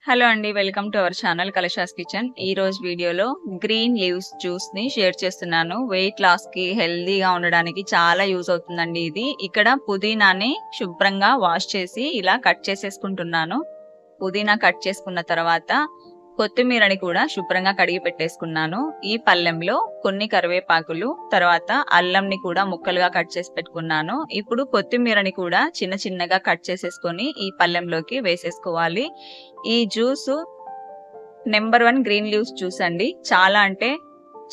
Hello అండి. Welcome to our channel Kalasha's kitchen. ఈ రోజు వీడియోలో గ్రీన్ లీవ్స్ జ్యూస్ ని షేర్ చేస్తున్నాను. వెయిట్ లాస్ కి హెల్దీగా ఉండడానికి చాలా యూజ్ అవుతుందండి ఇది. ఇక్కడ పుదీనాని శుభ్రంగా వాష్ చేసి ఇలా కట్ చేసేసుకుంటున్నాను. పుదీనా కట్ చేసుకున్న తర్వాత కొత్తిమీరని కూడా శుభ్రంగా కడిగి పెట్టేసుకున్నాను. ఈ పళ్ళెంలో కొన్ని కరివేపాకులు, తర్వాత అల్లంని కూడా ముక్కలుగా కట్ చేసి పెట్టుకున్నాను. ఇప్పుడు కొత్తిమీరని కూడా చిన్న చిన్నగా కట్ చేసేసుకొని ఈ పళ్ళెంలోకి వేసేసుకోవాలి. ఈ juice number 1 green leaves juice అండి. చాలా అంటే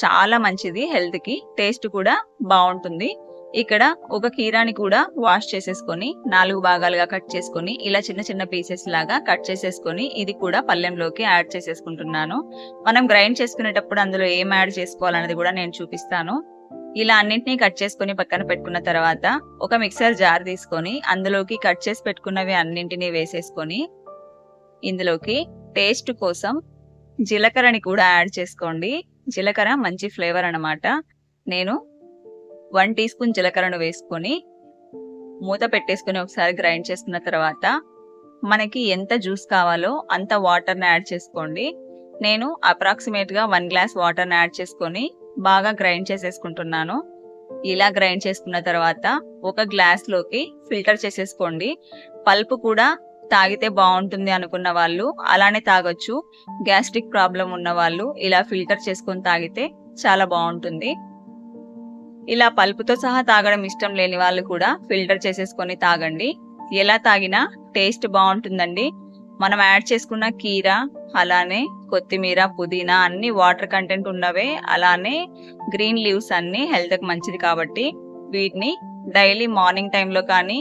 చాలా మంచిది హెల్త్ కి. టేస్ట్ కూడా బాగుంటుంది. ఇక్కడ ఒక కీరాని కూడా వాష్ చేసేసుకొని 4 భాగాలుగా కట్ చేసుకొని ఇలా చిన్న చిన్న పీసెస్ లాగా కట్ చేసేసుకొని ఇది కూడా పళ్ళెంలోకి యాడ్ చేసేసుకుంటున్నాను. మనం గ్రైండ్ చేసుకునేటప్పుడు అందులో ఏం యాడ్ చేసుకోవాలనేది కూడా నేను చూపిస్తాను. ఇలా అన్నింటినీ కట్ చేసుకొని పక్కన పెట్టుకున్న తర్వాత ఒక మిక్సర్ జార్ తీసుకొని అందులోకి కట్ చేసి పెట్టుకున్నవి అన్నింటినీ వేసేసుకొని ఇందులోకి టేస్ట్ కోసం జీలకర్రని కూడా యాడ్ చేసుకోండి. జీలకర్ర మంచి ఫ్లేవర్ అన్నమాట. నేను 1 టీ స్పూన్ జీలకర్రను వేసుకొని మూత పెట్టేసుకొని ఒకసారి గ్రైండ్ చేసుకున్న తర్వాత మనకి ఎంత జ్యూస్ కావాలో అంత వాటర్ని యాడ్ చేసుకోండి. నేను అప్రాక్సిమేట్ గా 1 గ్లాస్ వాటర్ని యాడ్ చేసుకొని బాగా గ్రైండ్ చేసేసుకుంటున్నాను. ఇలా గ్రైండ్ చేసుకున్న తర్వాత ఒక గ్లాస్ లోకి ఫిల్టర్ చేసేసుకోండి. పల్పు కూడా తాగితే బాగుంటుంది అనుకున్న వాళ్ళు అలానే తాగొచ్చు. గ్యాస్ట్రిక్ ప్రాబ్లం ఉన్న వాళ్ళు ఇలా ఫిల్టర్ చేసుకొని తాగితే చాలా బాగుంటుంది. ఇలా పల్పుతో సహా తాగడం ఇష్టం లేని వాళ్ళు కూడా ఫిల్టర్ చేసేసుకొని తాగండి. ఎలా తాగినా టేస్ట్ బాగుంటుందండి. మనం యాడ్ చేసుకున్న కీర, అలానే కొత్తిమీర, పుదీనా అన్ని వాటర్ కంటెంట్ ఉన్నవే. అలానే గ్రీన్ లీవ్స్ అన్ని హెల్త్ కి మంచిది కాబట్టి వీటిని డైలీ మార్నింగ్ టైంలో కానీ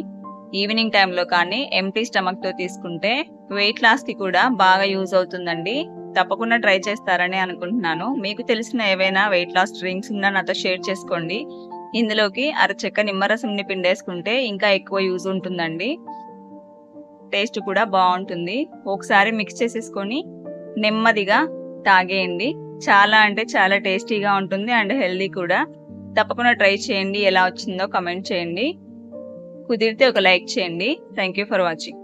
ఈవినింగ్ టైంలో కానీ ఎంటీ స్టమక్ తో తీసుకుంటే వెయిట్ లాస్ కి కూడా బాగా యూజ్ అవుతుందండి. తప్పకుండా ట్రై చేస్తారని అనుకుంటున్నాను. మీకు తెలిసిన ఏవైనా వెయిట్ లాస్ డ్రింక్స్ ఉన్నా నాతో షేర్ చేసుకోండి. ఇందులోకి అరచెక్క నిమ్మరసంని పిండేసుకుంటే ఇంకా ఎక్కువ యూజ్ ఉంటుందండి. టేస్ట్ కూడా బాగుంటుంది. ఒకసారి మిక్స్ చేసేసుకొని నెమ్మదిగా తాగేయండి. చాలా అంటే చాలా టేస్టీగా ఉంటుంది అండ్ హెల్దీ కూడా. తప్పకుండా ట్రై చేయండి. ఎలా వచ్చిందో కమెంట్ చేయండి. కుదిరితే ఒక లైక్ చేయండి. Thank you for watching.